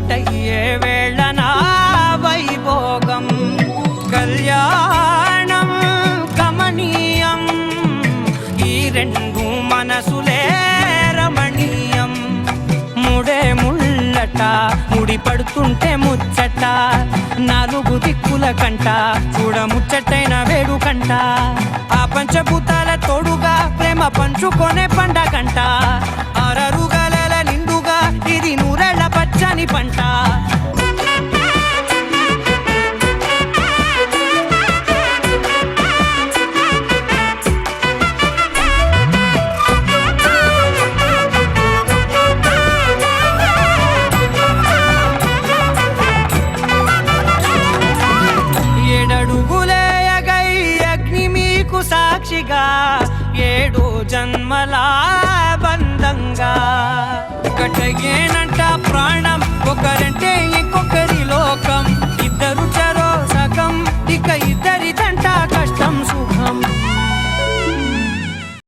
ఒక్కటయ్యే వేళనా వైభోగం కళ్యాణం కమనీయం ఈ రెండు మనసులే రమణీయం ముడే ముళ్ళట ముడి పడుతుంటే ముచ్చట నాలుగు దిక్కుల కంట చూడ ముచ్చటైన వేడుకంట ఆ పంచభూతాల తోడుగా ప్రేమ పంచుకొనే పండగంట ఆరరుగల నిండుగా ఇది నూరెళ్ళ పచ్చని పంట సాక్షిగా 7 జన్మల బంధంగా ఒకటేనంట ప్రాణం ఒకరంటే ఇంకొకరి లోకం ఇద్దరు చరో సగం ఇక ఇద్దరి దంట